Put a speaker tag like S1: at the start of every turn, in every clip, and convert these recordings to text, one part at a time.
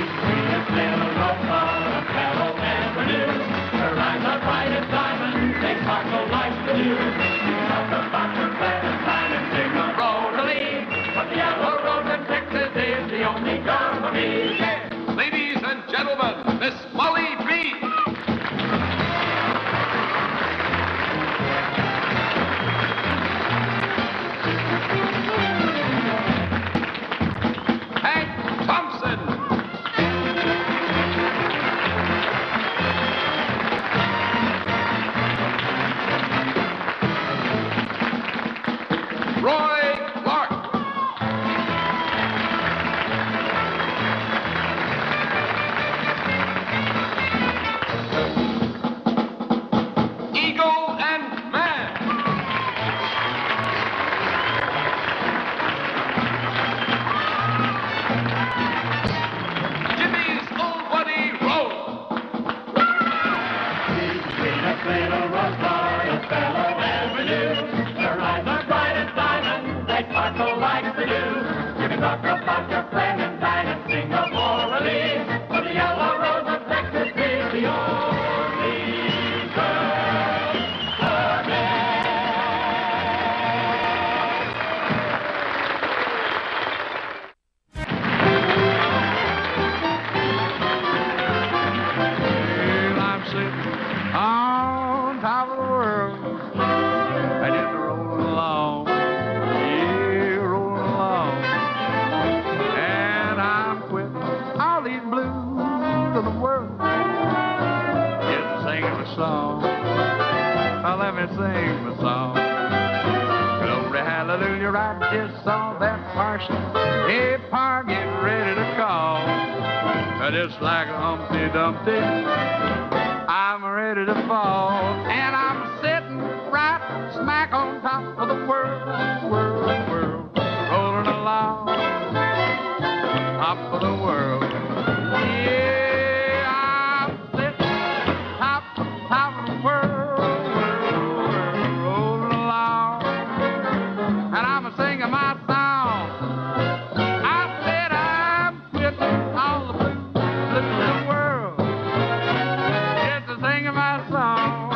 S1: sweetest little rose on Carroll Avenue. Her eyes are bright as diamonds, they sparkle like the dew. You can talk about your Valentine and sing a Rosalie, but the yellow rose in Texas is the only girl for me.
S2: Ladies and gentlemen, Miss Molly Reed. Hank Thompson. Roy Clark. Eagle and Man. Jimmy's old buddy Rose.
S1: Sweetest little rose on Carroll Avenue. Her eyes are bright as diamonds, they sparkle like the dew. You can talk about your Valentine and sing a Rosalie, but the yellow rose of Texas is the only girl for me.
S3: Well, I'm sitting on top of the world, and it's rolling along, yeah, rolling along. And I'm quitting all these blues of the world, just singing a song. Now let me sing the song. Glory, hallelujah, I just saw that parson. Hey, par, get ready to call. Just like a Humpty Dumpty, I'm ready to fall. And I'm sitting right smack on top of the world, rolling along, top of the world. Yeah, I'm sitting top of the world, rolling along, and I'm singing my song. I said I'm quitting all the blues of the world, just to sing my song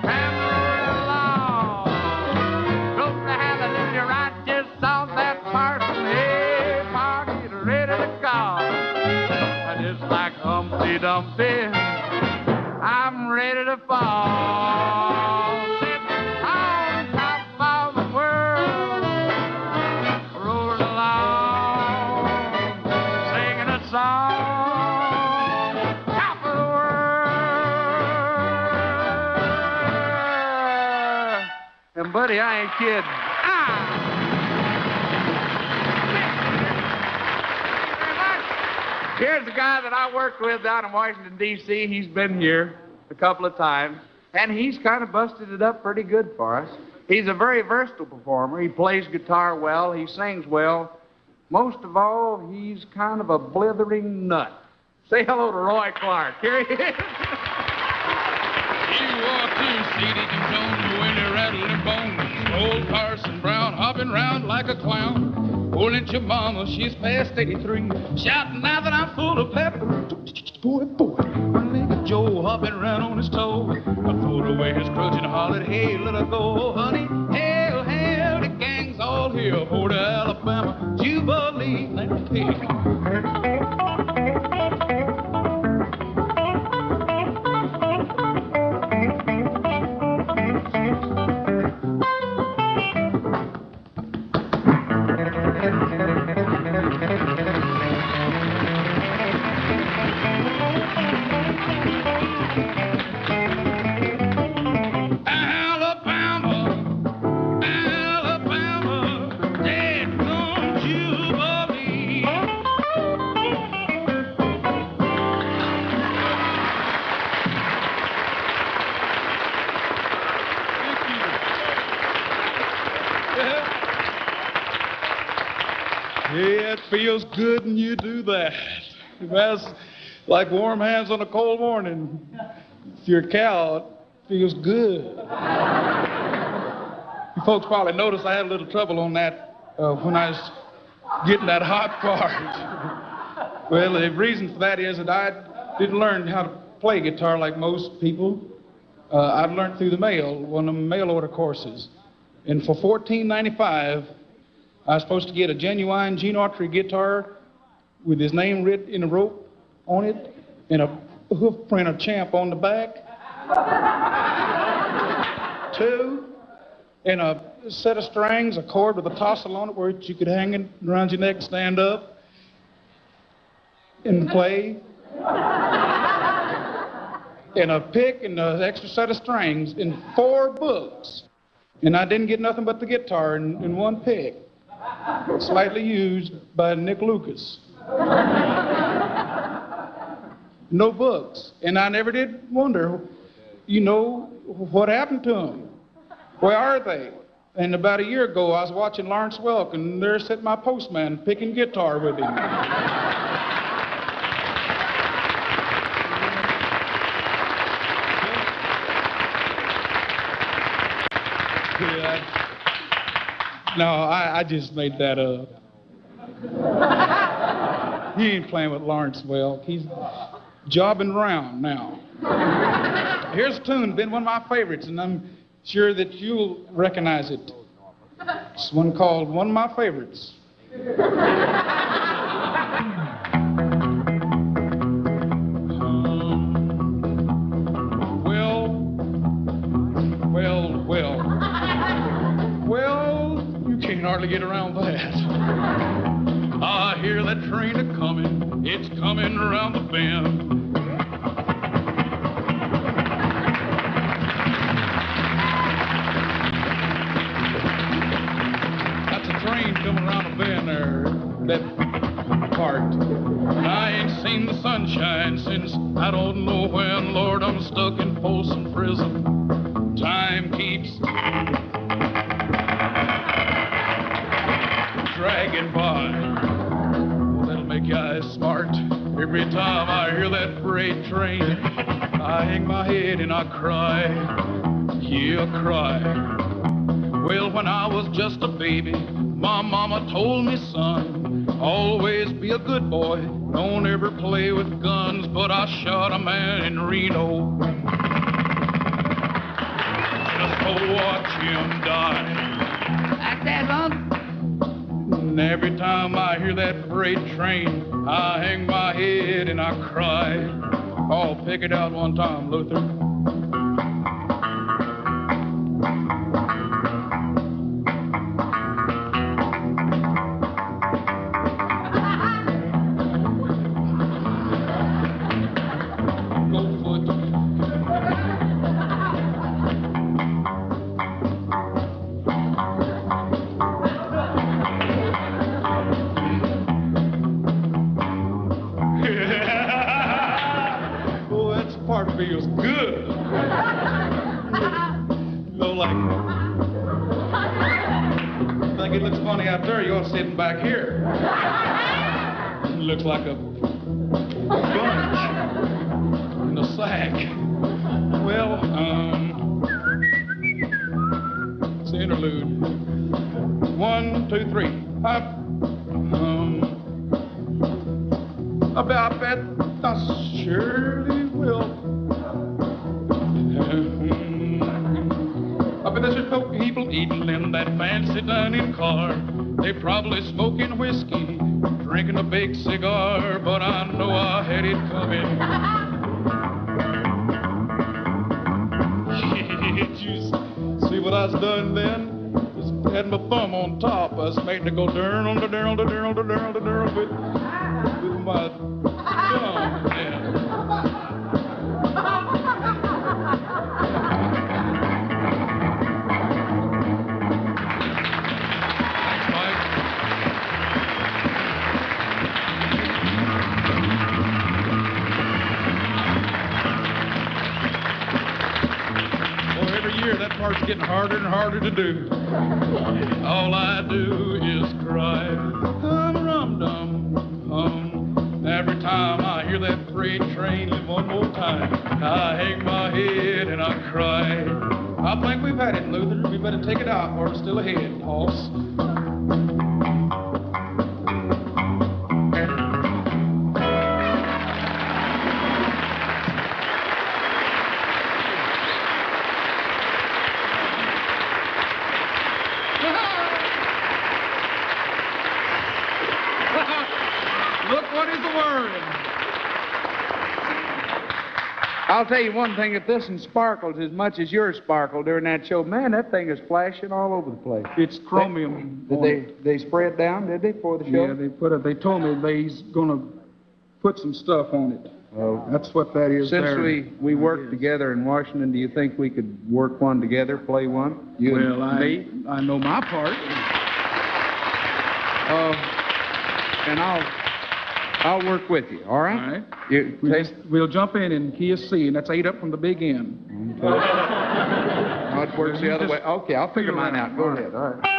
S3: and roll along. Glory, hallelujah, I just saw that parson. Hey, pa, get ready to call. Just like Humpty Dumpty, I'm ready to fall. Sitting on top of the world, rolling along, singing a song, top of the world. And buddy, I ain't kidding. Here's a guy that I worked with down in Washington, D.C. He's been here a couple of times, and he's kind of busted it up pretty good for us. He's a very versatile performer. He plays guitar well. He sings well. Most of all, he's kind of a blithering nut. Say hello to Roy Clark. Here he is.
S4: You walk to see the Jones when they're rattling bones. Old Parson Brown hopping round like a clown. Pulling your mama, she's past 83. Shouting now that I'm full of pep. Boy, boy. One-legged Joe hopping round on his toe. I throwed away his crutch and hollered, hey, let her go, honey. Hail, hail, the gang's all here. Port of Alabama, Jubilee, let me pick.
S5: Yeah, it feels good when you do that. That's like warm hands on a cold morning. If you're a cow, it feels good. You folks probably noticed I had a little trouble on that when I was getting that hot part. Well, the reason for that is that I didn't learn how to play guitar like most people. I've learned through the mail, one of the mail order courses. And for $14.95, I was supposed to get a genuine Gene Autry guitar with his name written in a rope on it and a hoof print of Champ on the back. 2, and a set of strings, a cord with a tassel on it where you could hang it around your neck and stand up and play. And a pick and an extra set of strings and 4 books. And I didn't get nothing but the guitar in one pick. Slightly used by Nick Lucas. No books. And I never did wonder, what happened to them? Where are they? And about a year ago, I was watching Lawrence Welk, and there sat my postman picking guitar with him. No, I just made that up. He ain't playing with Lawrence Welk. He's jobbing around now. Here's a tune, been one of my favorites, and I'm sure that you'll recognize it. It's one called One of My Favorites. Well, you can't hardly get around that. I hear that train a-comin', it's coming around the bend. That's a train coming around the bend there, that part. And I ain't seen the sunshine since I don't know when. Lord, I'm stuck in Folsom Prison. Time keeps dragging by. Well, that'll make your eyes smart. Every time I hear that freight train, I hang my head and I cry. Yeah, I cry. Well, when I was just a baby, my mama told me, son, always be a good boy. Don't ever play with guns. But I shot a man in Reno just to watch him die. Like that, son? And every time I hear that freight train, I hang my head and I cry. Oh, pick it out one time, Luther. Feels good. Like, I think it looks funny out there. You're sitting back here. It looks like a bunch in a sack. Well, it's an interlude. 1, 2, 3. I bet I surely will. I bet there's no people eating in that fancy dining car. They probably smoking whiskey, drinking a big cigar. But I know I had it coming. Did you see what I was done then? Just had my thumb on top. I was making it go with my thumb. Yeah. That part's getting harder and harder to do. All I do is cry. Hum-rum-dum-hum. Every time I hear that freight train leave one more time, I hang my head and I cry. I think we've had it, Luther. We better take it out or it's still ahead, Hoss.
S3: worrying. I'll tell you one thing, if this one sparkles as much as yours sparkled during that show, man, that thing is flashing all over the place.
S5: It's chromium.
S3: Did they spray it down, did they, for the show?
S5: Yeah, they told me they's gonna put some stuff on it.
S3: Oh.
S5: That's what that is
S3: Since
S5: there.
S3: we worked together in Washington, do you think we could work one together, play one? You
S5: Well,
S3: and me?
S5: I know my part.
S3: And I'll work with you, all right?
S5: All right.
S3: You
S5: We'll jump in key of C, and that's 8 up from the big end.
S3: No, it works the other way. Okay, I'll figure mine out. Go ahead, all right.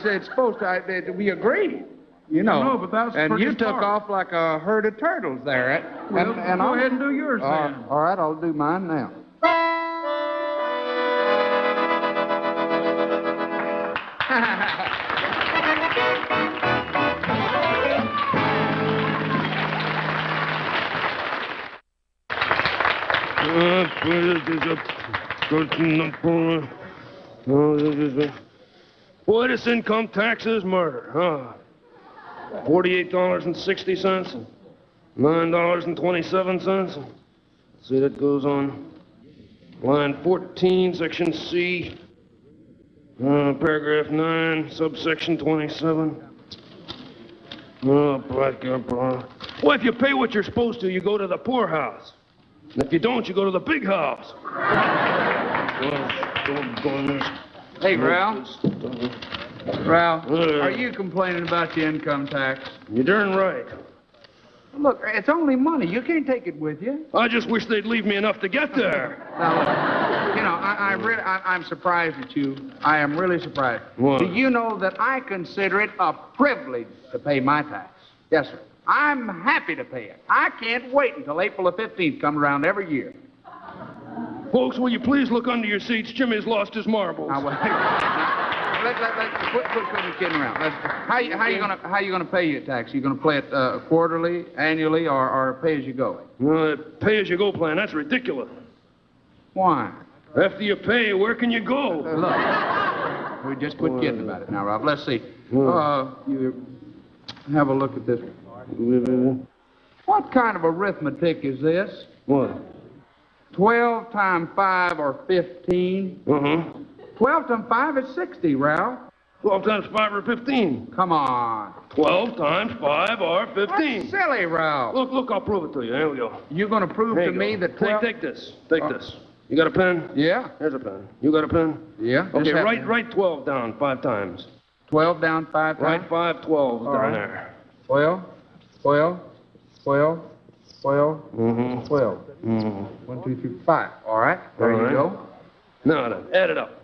S3: It's supposed to, we agree, you know.
S5: No, but that's
S3: and
S5: pretty
S3: you took
S5: smart.
S3: off like a herd of turtles there.
S5: Well, go ahead and do yours then.
S3: All right, I'll do mine now.
S6: Boy, this income tax is murder, huh? $48.60, $9.27. See, that goes on line 14, section C, paragraph 9, subsection 27. Oh, black girl. Well, if you pay what you're supposed to, you go to the poorhouse. And if you don't, you go to the big house.
S3: Hey, Ralph. Ralph, are you complaining about the income tax?
S6: You're darn right.
S3: Look, it's only money. You can't take it with you.
S6: I just wish they'd leave me enough to get there.
S3: Now, look, you know, I'm surprised at you. I am really surprised.
S6: What?
S3: Do you know that I consider it a privilege to pay my tax? Yes, sir. I'm happy to pay it. I can't wait until April the 15th comes around every year.
S6: Folks, will you please look under your seats? Jimmy's lost his marbles.
S3: Now, let's quit kidding around. How you gonna pay your tax? You gonna pay it quarterly, annually, or pay as you go?
S6: Pay-as-you-go plan, that's ridiculous.
S3: Why?
S6: After you pay, where can you go?
S3: Look, we just quit kidding about it now, Ralph. Let's see. You have a look at this. What kind of arithmetic is this?
S6: What?
S3: 12 times 5 or 15? 12 times 5 is 60, Ralph.
S6: 12 times 5 or 15.
S3: Come on.
S6: 12 times 5 or 15.
S3: That's silly, Ralph.
S6: Look, I'll prove it to you. Here we go.
S3: You're going to prove
S6: Here
S3: to
S6: you
S3: me
S6: go.
S3: that 12...
S6: Take this. Take this. You got a pen?
S3: Yeah.
S6: Here's a pen. You got a pen?
S3: Yeah.
S6: Okay, write 12 down 5 times.
S3: 12 down 5 times?
S6: Write 5 12s down
S3: right.
S6: there.
S3: 12, 12, 12, 12, 12. 1, 2, 3, 5. All right. There
S6: All
S3: you
S6: right.
S3: go.
S6: Now then, add it up.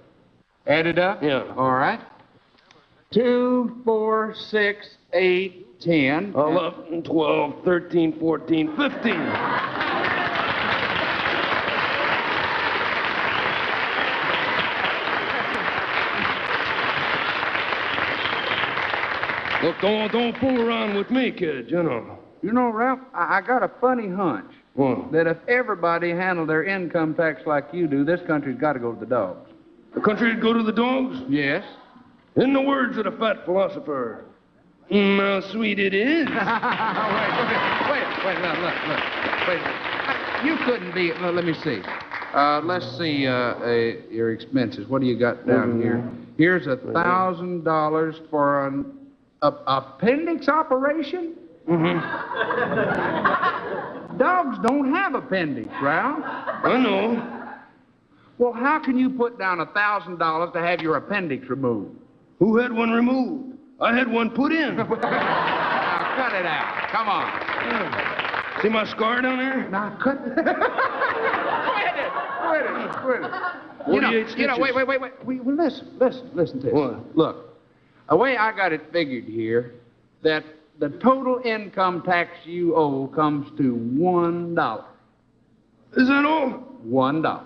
S3: Add it up?
S6: Yeah.
S3: All right. 2, 4, 6, 8, 10.
S6: 11, 12, 13, 14, 15. Look, don't fool around with me, kid, you know.
S3: You know, Ralph, I got a funny hunch
S6: What?
S3: that if everybody handled their income tax like you do, this country's got to go to the dogs.
S6: The country'd go to the dogs?
S3: Yes.
S6: In the words of the fat philosopher, how sweet it is.
S3: Wait, look. Wait. You couldn't be, let me see. Let's see your expenses. What do you got down here? Here's $1,000 for an appendix operation? Dogs don't have appendix, Ralph.
S6: I know.
S3: Well, how can you put down $1,000 to have your appendix removed?
S6: Who had one removed? I had one put in.
S3: Now, cut it out. Come on.
S6: See my scar down there?
S3: Now, cut it. Quit it. Wait. Well, listen to this.
S6: What?
S3: Look, the way I got it figured here, that the total income tax you owe comes to $1.
S6: Is that all?
S3: $1.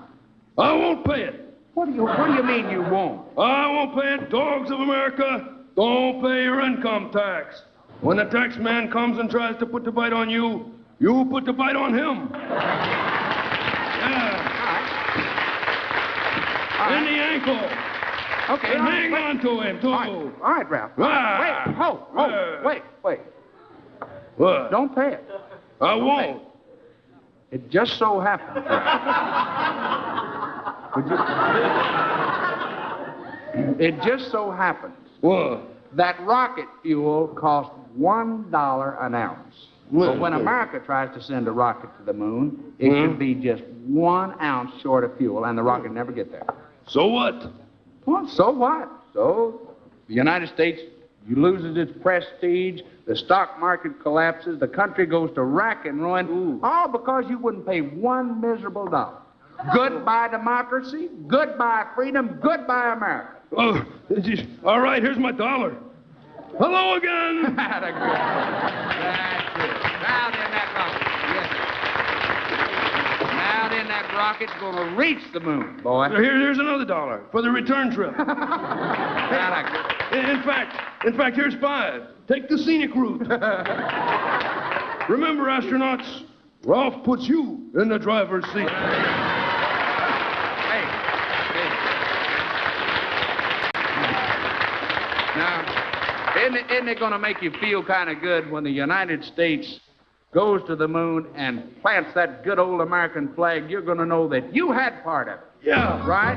S6: I won't pay it.
S3: What do you mean you won't?
S6: I won't pay it. Dogs of America, don't pay your income tax. When the tax man comes and tries to put the bite on you, you put the bite on him. Yeah.
S3: All right.
S6: In the ankle.
S3: Okay.
S6: And hang on to him, too.
S3: All right, Ralph.
S6: Ah.
S3: Wait.
S6: What?
S3: Don't pay it.
S6: I won't.
S3: It just so happens. It just so happens
S6: What?
S3: that rocket fuel costs $1 an ounce. But when America tries to send a rocket to the moon, it could be just 1 ounce short of fuel, and the rocket never get there.
S6: So what?
S3: Well, so what? So the United States loses its prestige, the stock market collapses, the country goes to rack and ruin, all because you wouldn't pay $1 miserable dollar. Goodbye democracy, goodbye freedom, goodbye America.
S6: Oh, all right, here's my $1. Hello again.
S3: That's it. Now then, that rocket. Yes. Now then, that rocket's going to reach the moon, boy.
S6: Here's another $1 for the return trip. In fact, here's 5. Take the scenic route. Remember, astronauts, Ralph puts you in the driver's seat.
S3: Hey. Now, isn't it going to make you feel kind of good when the United States goes to the moon and plants that good old American flag? You're going to know that you had part of it.
S6: Yeah.
S3: Right?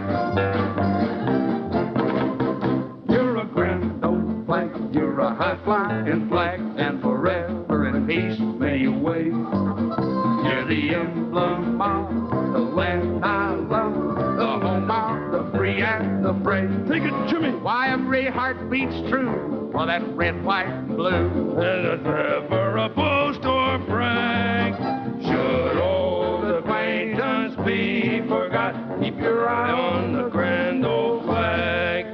S3: You're a grand old flag, you're a high-flying flag, and forever in peace may you wave. You're the emblem of the land I love, the home of the free and the brave.
S6: Take it, Jimmy.
S3: Why every heart beats true for that red, white, and blue.
S6: And there's never a boast or brag. Should old acquaintance be forgot, keep your eye on the grand old flag.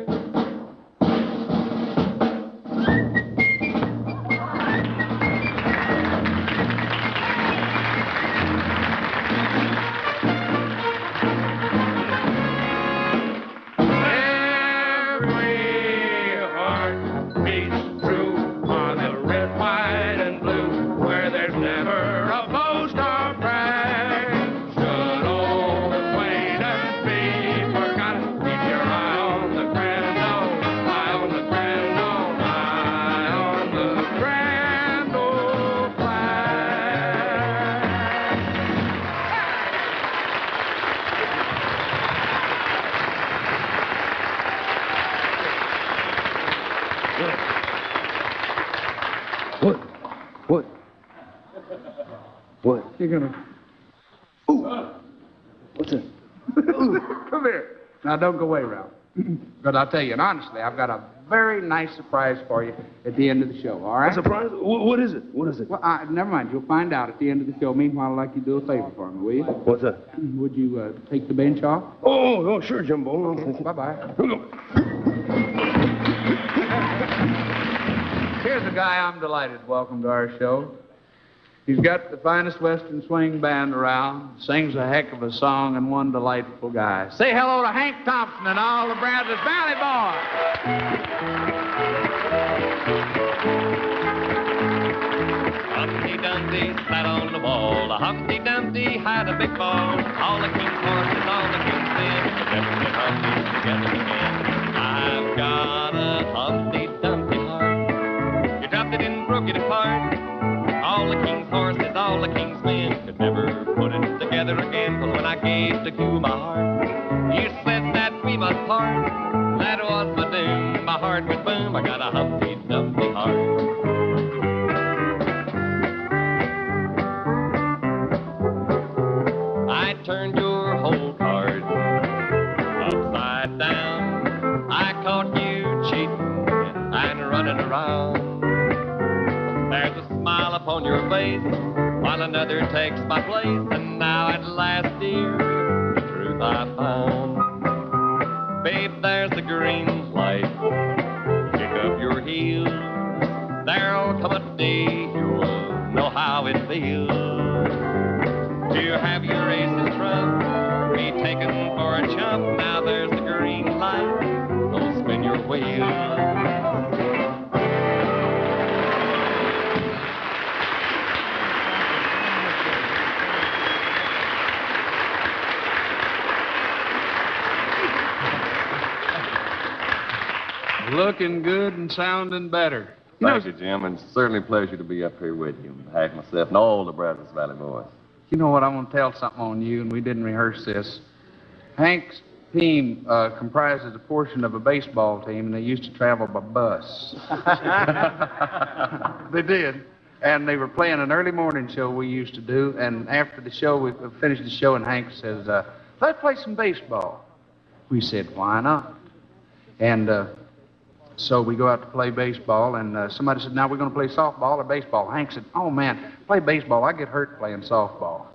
S6: What?
S3: You're going to...
S6: Ooh. What's that?
S3: Come here. Now, don't go away, Ralph. But I'll tell you, and honestly, I've got a very nice surprise for you at the end of the show, all right?
S6: A surprise? What is it? What is it?
S3: Well, never mind. You'll find out at the end of the show. Meanwhile, I'd like you to do a favor for me, will you?
S6: What's that?
S3: Would you take the bench off?
S6: Oh, sure, Jimbo.
S3: Bye-bye.
S6: Here we go.
S3: Here's a guy I'm delighted to welcome to our show. He's got the finest Western swing band around, sings a heck of a song, and one delightful guy. Say hello to Hank Thompson and all the Brazos Valley Boys.
S1: Humpty Dumpty sat on the wall. Humpty Dumpty had a big ball. All the king's horses, all the king's men, never get Humpty together again. I've got a Humpty Dumpty heart. You dropped it and broke it apart. All the king's horses, all the king's men could never put it together again. But when I gave to you my heart, you said that we must part. That was my doom. My heart went boom. I got a Humpty Dumpty heart.
S7: old cards upside down. I caught you cheating and running around. There's a smile upon your face while another takes my place, and now at last, dear, the truth I found. Babe, there's the green light. Kick up your heels. There'll come a day you'll know how it feels to have your aces trump, be taken for a chump. Now there's the green light, so spin your wheels.
S3: Looking good and sounding better.
S8: Thank you, Jim, and it's certainly a pleasure to be up here with you on behalf of myself and all the Brazos Valley boys.
S3: You know what? I want to tell something on you, and we didn't rehearse this. Hank's team comprises a portion of a baseball team, and they used to travel by bus. They did. And they were playing an early morning show we used to do, and after the show, we finished the show, and Hank says, let's play some baseball. We said, why not? And so we go out to play baseball, and somebody said, now we're going to play softball or baseball. Hank said, oh, man, play baseball. I get hurt playing softball.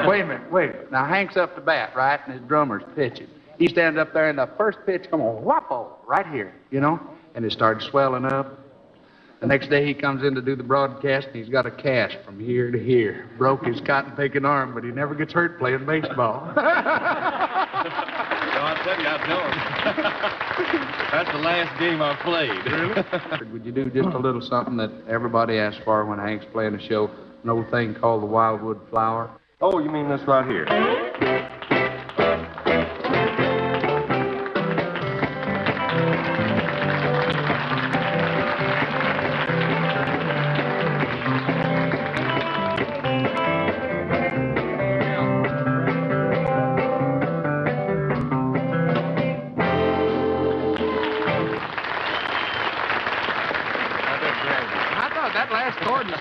S3: Wait a minute. Now, Hank's up to bat, right, and his drummer's pitching. He stands up there, and the first pitch come on, whoppo, right here, you know, and it started swelling up. The next day he comes in to do the broadcast, and he's got a cast from here to here. Broke his cotton-picking arm, but he never gets hurt playing baseball.
S8: I tell you, I know. That's the last game I played.
S3: Really? Would you do just a little something that everybody asks for when Hank's playing a show, an old thing called the Wildwood Flower?
S8: Oh, you mean this right here?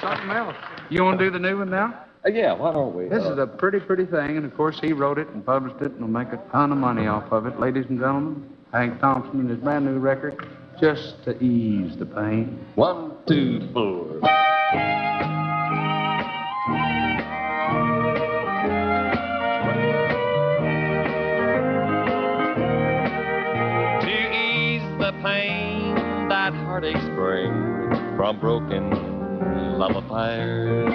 S3: Something else. You want to do the new one now?
S8: Yeah, why don't we?
S3: This is a pretty thing, and of course he wrote it and published it and will make a ton of money off of it. Ladies and gentlemen, Hank Thompson and his brand new record, Just to Ease the Pain.
S8: 1, 2, 4.
S7: To ease the pain that heartaches bring from broken love affairs.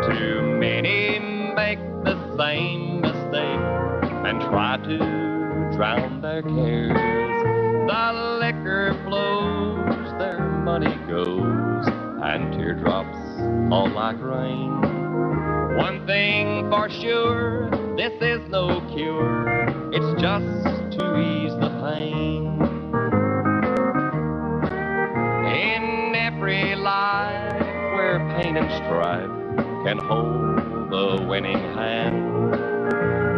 S7: Too many make the same mistake and try to drown their cares. The liquor flows, their money goes, and teardrops fall like rain. One thing for sure, this is no cure, it's just to ease the pain. In every life where pain and strife can hold the winning hand,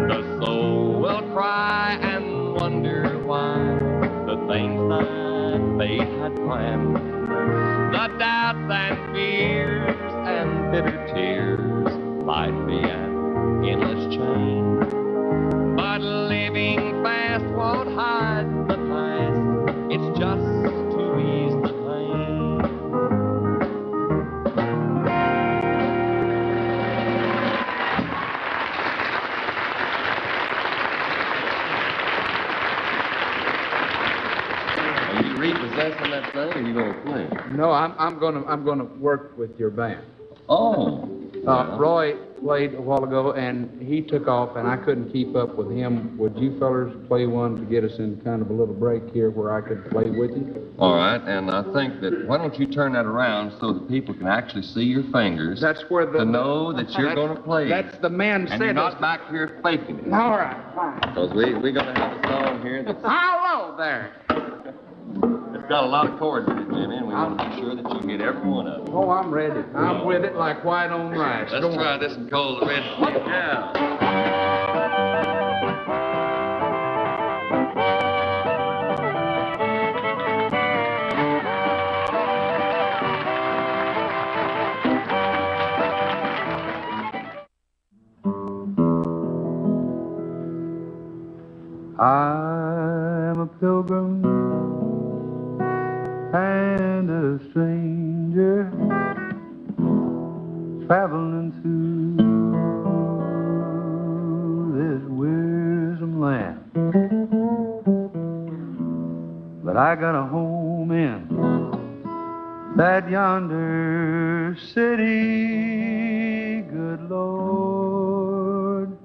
S7: the soul will cry and wonder why the things that fate had planned, the doubts and fears and bitter tears might be an endless chain. But living fast won't hide the past, it's just to ease the pain.
S8: Repossessing that thing, or you gonna play?
S3: No, I'm gonna work with your band.
S8: Oh.
S3: Roy played a while ago, and he took off, and I couldn't keep up with him. Would you fellers play one to get us in kind of a little break here where I could play with you?
S8: All right, and I think that, why don't you turn that around so that people can actually see your fingers
S3: That's where the...
S8: to know that you're going to play.
S3: That's the man said.
S8: And you're not back here faking it.
S3: All right, fine.
S8: Because we're going to have a song here that's
S3: Hello there.
S8: it's got a lot of chords in it, Jimmy, and we want to be sure that you get every one of them.
S3: Oh, I'm ready. I'm with it like white on rice.
S8: Let's try this and call the red snake. Yeah.
S3: I'm a pilgrim and a stranger traveling through this wearisome land. But I got a home in that yonder city, good Lord,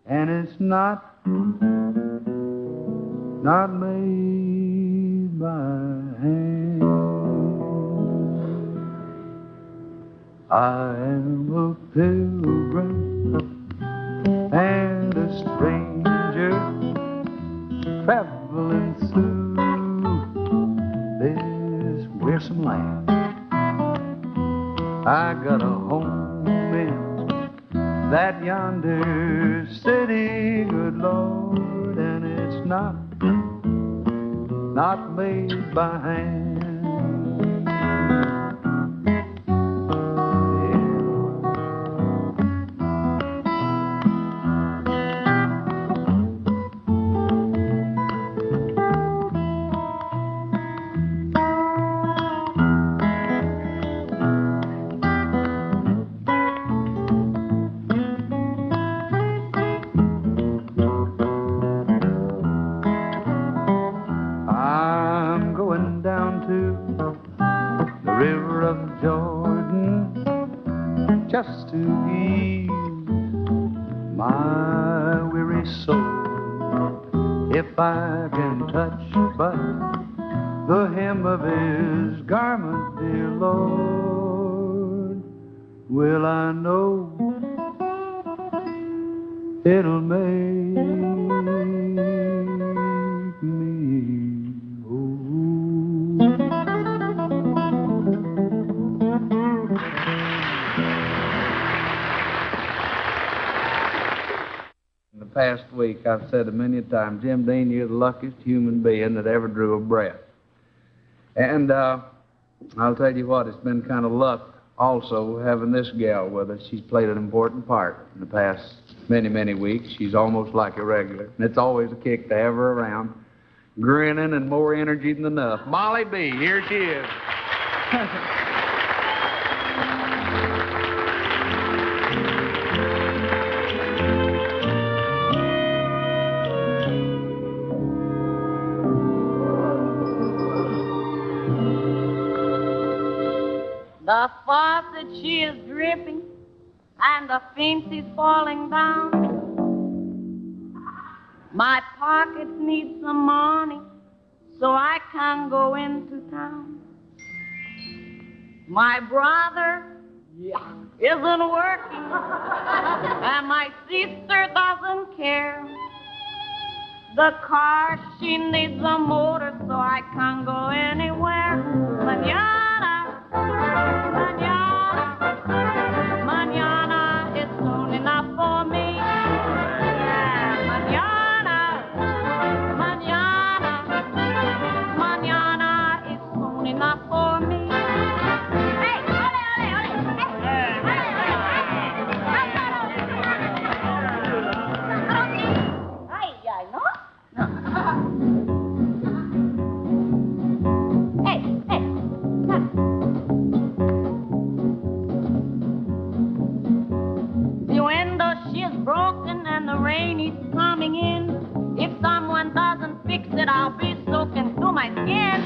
S3: and it's not made by hand. I am a pilgrim and a stranger traveling through this wearisome land. I got a home in that yonder city, good Lord, and it's not made by hand. I'm going down to the river of Jordan just to ease my weary soul. If I can touch but the hem of his garment, dear Lord, will I know it'll make me whole. In the past week, I've said it many times, Jim Dean, you're the luckiest human being that ever drew a breath. And I'll tell you what, it's been kind of luck also having this gal with us. She's played an important part in the past many, many weeks. She's almost like a regular, and it's always a kick to have her around, grinning and more energy than enough. Molly B., here she is.
S9: The faucet, she is dripping, and the fence is falling down. My pockets need some money, so I can go into town. My brother isn't working, and my sister doesn't care. The car, she needs a motor, so I can go anywhere. Manana, manana, manana is soon enough for me. Manana, manana, manana is soon enough for me. Hey, ole, ole, ole. Ay, ay, ¿no? Hey, hey. The window, she's broken and the rain is coming in. If someone doesn't fix it, I'll be soaking through my skin.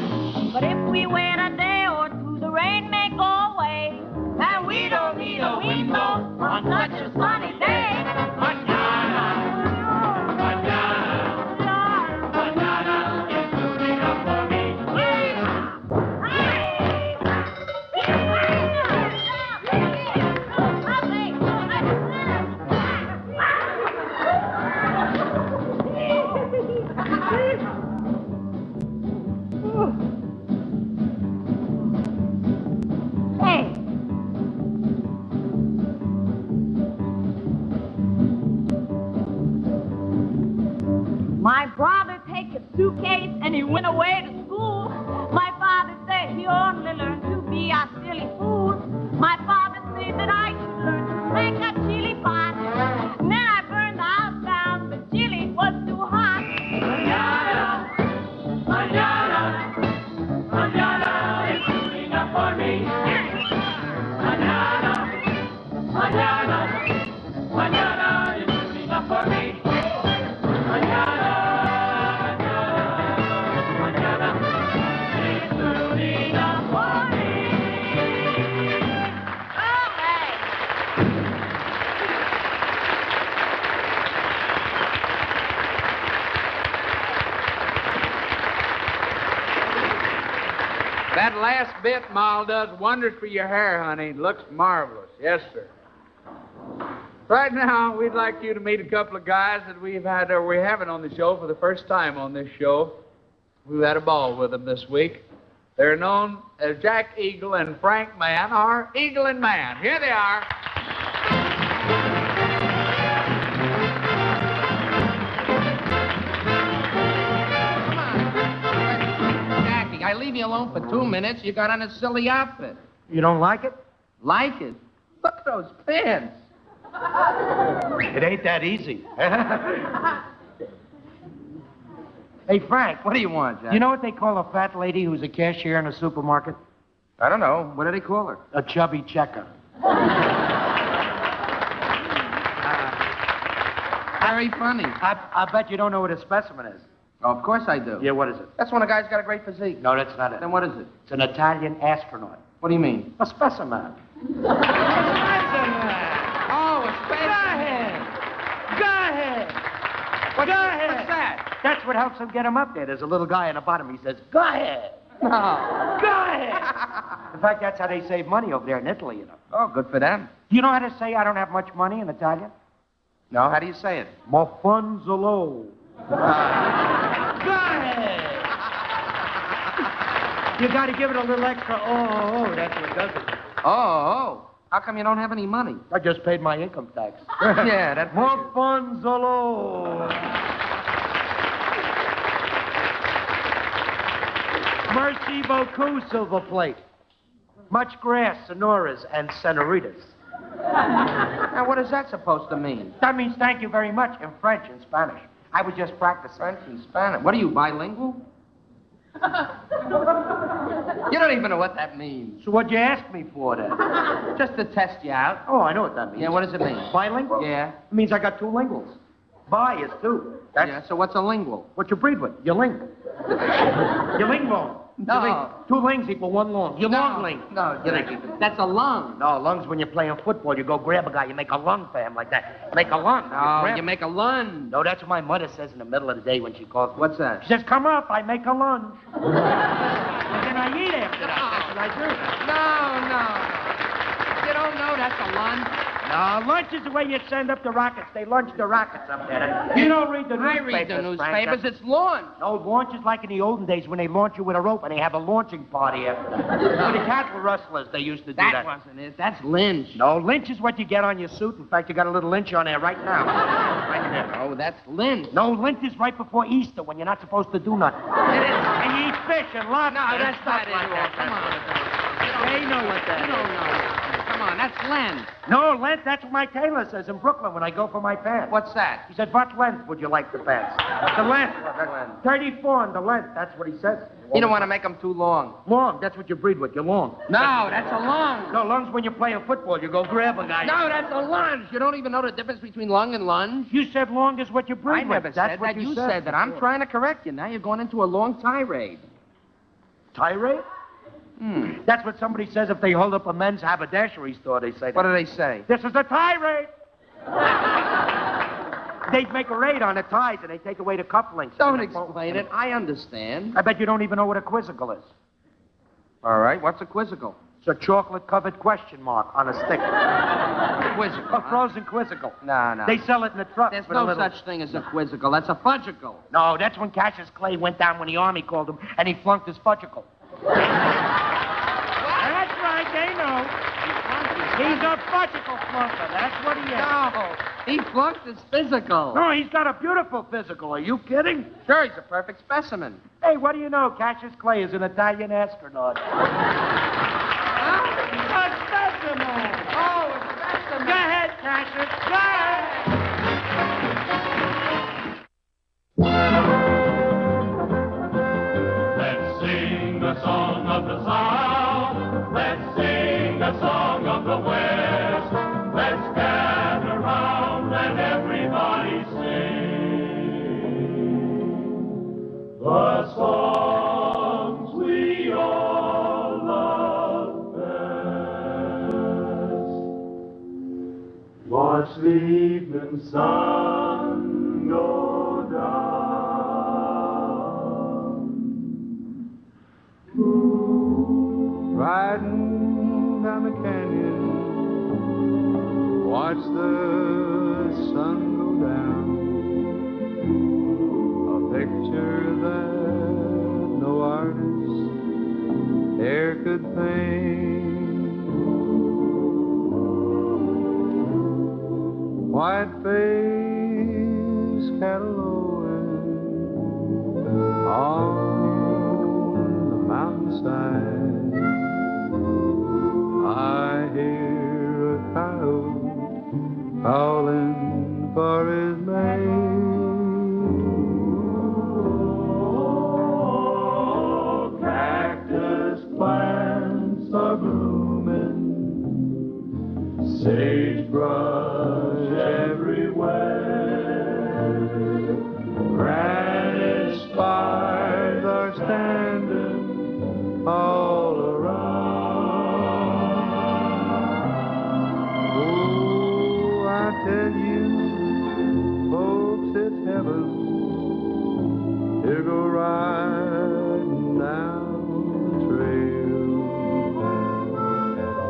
S9: But if we wait a day or two, the rain may go away. And we don't need a window on such a sunny day. Manana, manana, manana is soon enough for me. Hey. My brother take his suitcase and he went away to school. My father said he only learned to be a silly fool. My father said that I should learn to make a chili pot. And then I burned the house down, the chili was too hot.
S3: That last bit, Moll, does wonders for your hair, honey. It looks marvelous. Yes, sir. Right now, we'd like you to meet a couple of guys that we're having on the show for the first time on this show. We've had a ball with them this week. They're known as Jack Eagle and Frank Mann, or Eagle and Mann. Here they are.
S10: Jackie, I leave you alone for 2 minutes. You got on a silly outfit.
S11: You don't like it?
S10: Like it? Look at those pants.
S11: It ain't that easy. Hey, Frank.
S10: What do you want, Jack?
S11: You know what they call a fat lady who's a cashier in a supermarket?
S10: I don't know. What do they call her?
S11: A chubby checker.
S10: Very funny.
S11: I bet you don't know what a specimen is.
S10: Oh, of course I do.
S11: Yeah, what is it?
S10: That's when a guy's got a great physique.
S11: No, that's not it.
S10: Then what is it?
S11: It's an Italian astronaut.
S10: What do you mean?
S11: A specimen.
S10: Oh, a specimen.
S11: Go ahead.
S10: What's
S11: ahead.
S10: that?
S11: That's what helps him get him up there. There's a little guy on the bottom. He says, go ahead.
S10: No.
S11: Go ahead. In fact, that's how they save money over there in Italy, you know.
S10: Oh, good for them.
S11: Do you know how to say I don't have much money in Italian?
S10: No, how do you say it?
S11: Ma funds are low. Go ahead. You got to give it a little extra. Oh, that's what does it.
S10: Oh. How come you don't have any money?
S11: I just paid my income tax.
S10: Yeah, that's...
S11: Ma funds are low. Merci beaucoup, Silver Plate. Much grass, sonoras, and senoritas.
S10: Now, what is that supposed to mean?
S11: That means thank you very much in French and Spanish. I was just practicing.
S10: French and Spanish. What are you, bilingual? You don't even know what that means.
S11: So what'd you ask me for, then?
S10: Just to test you out.
S11: Oh, I know what that means.
S10: Yeah, what does it mean?
S11: Bilingual?
S10: Yeah.
S11: It means I got two linguals. Bi is two. That's
S10: Yeah, so what's a lingual?
S11: what you breed with. You ling. You ling long.
S10: No.
S11: You ling. Two lings equal one long. You long ling.
S10: No, that's a lung.
S11: No, lungs when you're playing football. You go grab a guy. You make a lung for him like that. Make a lung.
S10: No,
S11: grab
S10: you make a lunge.
S11: No, that's what my mother says in the middle of the day when she calls me.
S10: What's that?
S11: She says, come up, I make a lunge. And then I eat after that. That's what I do.
S10: No. You don't know that's a lunge?
S11: No, lunch is the way you send up the rockets. They launch the rockets up there. You don't read the
S10: I
S11: newspapers,
S10: read the
S11: Frank.
S10: newspapers. It's launch.
S11: No, launch is like in the olden days when they launch you with a rope and they have a launching party after that. With the cattle rustlers, they used to do that.
S10: That wasn't it. That's lynch.
S11: No, lynch is what you get on your suit. In fact, you got a little lynch on there right now. Right there.
S10: Oh, that's lynch.
S11: No, lynch is right before Easter when you're not supposed to do nothing. And you eat fish and lobster.
S10: No,
S11: and
S10: that's
S11: stuff
S10: not it.
S11: like that.
S10: Come on.
S11: They know what that
S10: You
S11: is.
S10: don't know. Come on, that's length.
S11: No, length, that's what my tailor says in Brooklyn when I go for my pants.
S10: What's that?
S11: He said, what length would you like the pants? The length.
S10: What length?
S11: 34 on the length. That's what he says.
S10: You don't want to make them too long.
S11: Long. That's what you breed with. You're long.
S10: No, that's a lung.
S11: No, lunge when you're playing football. You go grab a guy.
S10: No, that's a lunge. You don't even know the difference between lung and lunge.
S11: You said long is what you breed
S10: I
S11: with.
S10: never
S11: That's
S10: said
S11: what
S10: that. You said that. I'm trying to correct you. Now you're going into a long tirade.
S11: Tirade? That's what somebody says if they hold up a men's haberdashery store. They say that.
S10: What do they say?
S11: This is a tirade. They make a raid on the ties and they take away the cufflinks.
S10: Don't explain it. I understand.
S11: I bet you don't even know what a quizzical is.
S10: All right. What's a quizzical?
S11: It's a chocolate-covered question mark on a stick.
S10: Quizzical.
S11: A frozen quizzical.
S10: No.
S11: They sell it in the truck.
S10: There's
S11: with
S10: no
S11: a little...
S10: such thing as a quizzical. That's a fudgical.
S11: No, that's when Cassius Clay went down when the Army called him and he flunked his fudgical. That's right, they know. He's a fudgical flunker. That's what he is.
S10: No, he flunked his physical.
S11: No, he's got a beautiful physical. Are you kidding?
S10: Sure, he's a perfect specimen.
S11: Hey, what do you know? Cassius Clay is an Italian astronaut. A specimen.
S10: Oh, a specimen.
S11: Go ahead, Cassius. Go ahead.
S1: Let's sing the song of the South. Let's sing the song of the West. Let's gather round and everybody sing the songs we all love best. Watch the evening sun go down. Ooh.
S3: pain. White face cattle on the mountainside. I hear a coyote calling for his mate. Oh, cactus plants are blooming, sagebrush everywhere, granite spires are standing all around. Oh, I tell you, folks, it's heaven. Here go riding down the trail.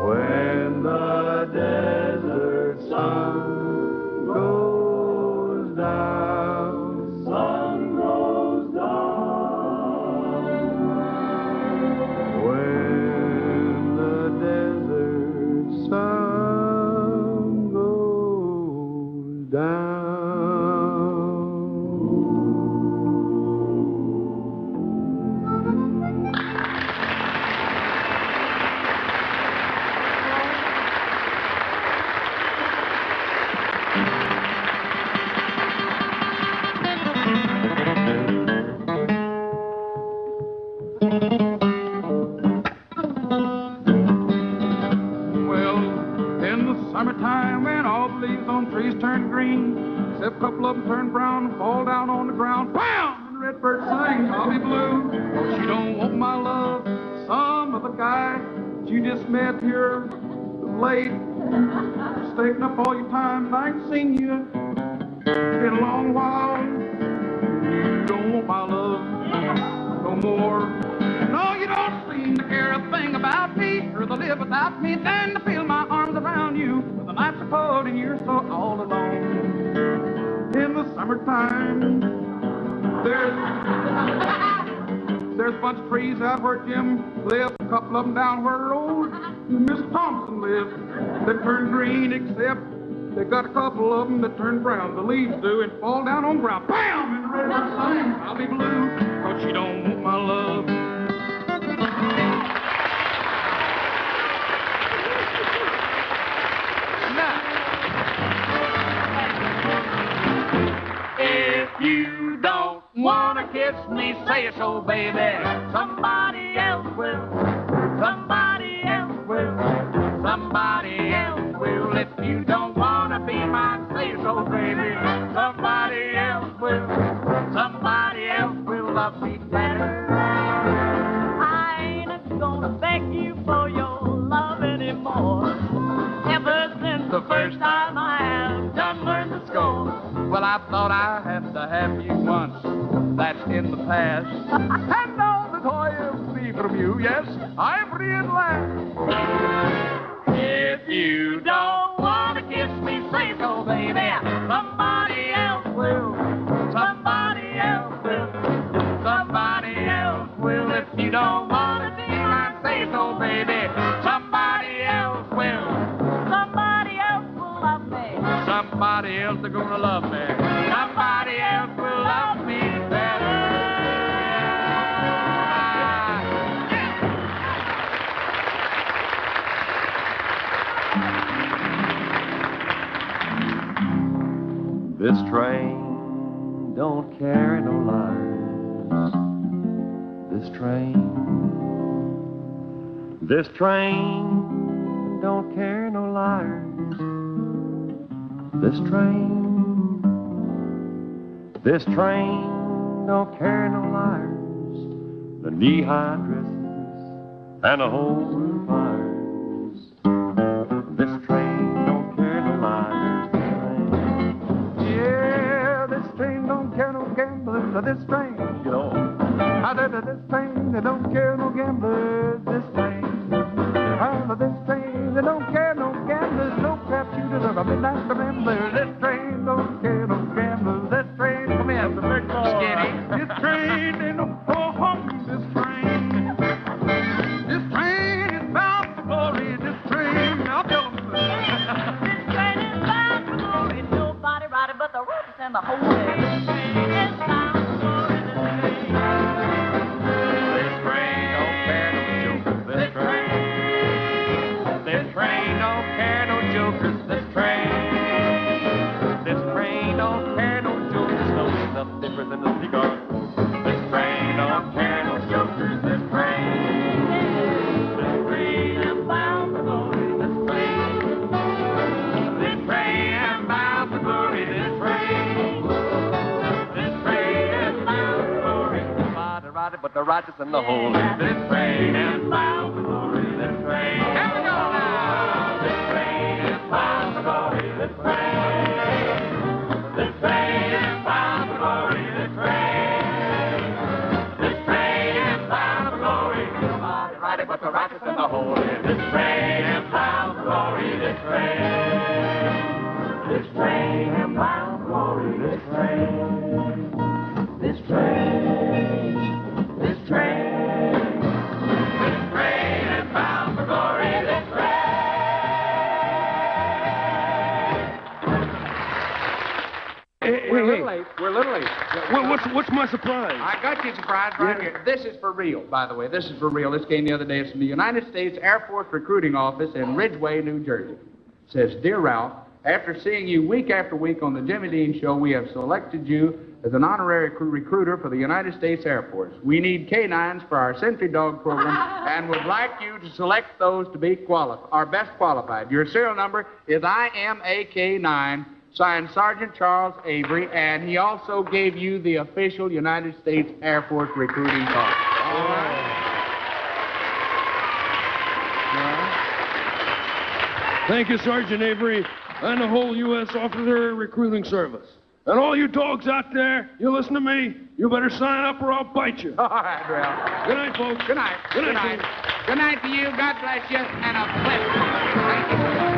S3: When the desert sun goes down, sun goes down. When the desert sun goes down.
S5: Well, in the summertime when all the leaves on trees turn green, except a couple of them turn brown and fall down on the ground, bam! And the redbird sings, I'll be blue. Oh, she don't want my love, some of the guy that you just met here late. Just taking up all your time, and I ain't seen you in a long while. You don't want my love no more. No, you don't seem to care a thing about me, or to live without me, than to feel my arms around you. But the nights are cold and you're so all alone. In the summertime, there's a bunch of trees out where Jim lives, a couple of them down where old Miss Thompson lives, that turn green, except they got a couple of them that turn brown. The leaves do and fall down on the ground. Bam! And the redbird sings, I'll be blue, 'cause she don't want my love.
S11: If you don't wanna kiss me, say it so, baby. Somebody else will. Somebody else will. Somebody else will. If you don't wanna be mine, say it so, baby. Somebody else will. Somebody else will love me better.
S9: I ain't gonna beg you for your love anymore. Ever since the first time I have done learned the score.
S5: Well, I thought I had to have you once. That's in the past. And now the toy is free from you. Yes, I'm free at last.
S11: If you don't wanna kiss me, say so, baby. Somebody else will. Somebody else will. Somebody else will. If you don't wanna be mine, say so, baby. Somebody else will.
S9: Somebody else will love me.
S5: Somebody else is gonna love me.
S11: Somebody else will love me better.
S8: This train don't carry no liars. This train don't carry no liars. This train don't carry no liars. The knee-high dresses and the home fires. This train don't carry no liars.
S3: Yeah, this train don't care no gamblers. This train,
S8: You know,
S3: this train, they don't care no gamblers. This train, this train, they don't care no gamblers. No crap shooters or a midnight ramblers. This train don't care no gamblers. This train, come here, the big boy.
S5: Skinny.
S3: This train ain't no home. This train
S7: and the cigar smoke. This train don't care no jokers, this train. This train is bound for glory, this train. This train is bound for glory, this train. This train is bound for glory. Nobody ride it but the righteous and the holy. This train is bound for glory, this train. Here we go now. This train is bound for glory, this train. This train is bound for glory, this train. This train is bound for glory. Nobody ride it but the righteous and the holy. This train is bound for glory, this train. This train is bound for glory, this train. This train, this train. This train is bound for glory, this train.
S10: We're a little late. We're a little late.
S6: What's my surprise?
S10: I got you a surprise right here. This is for real, by the way. This is for real. This came the other day. It's from the United States Air Force Recruiting Office in Ridgeway, New Jersey. It says, Dear Ralph, after seeing you week after week on the Jimmy Dean Show, we have selected you as an honorary recruiter for the United States Air Force. We need canines for our Sentry Dog program and would like you to select those to be our best qualified. Your serial number is IMAK9, signed Sergeant Charles Avery, and he also gave you the official United States Air Force recruiting card. All right.
S6: Thank you, Sergeant Avery, and the whole U.S. Officer Recruiting Service. And all you dogs out there, you listen to me, you better sign up or I'll bite you.
S10: All right, Ralph.
S6: Good night, folks.
S10: Good night.
S6: Good night.
S10: Good night to you. God bless you, and a blessing. Thank you.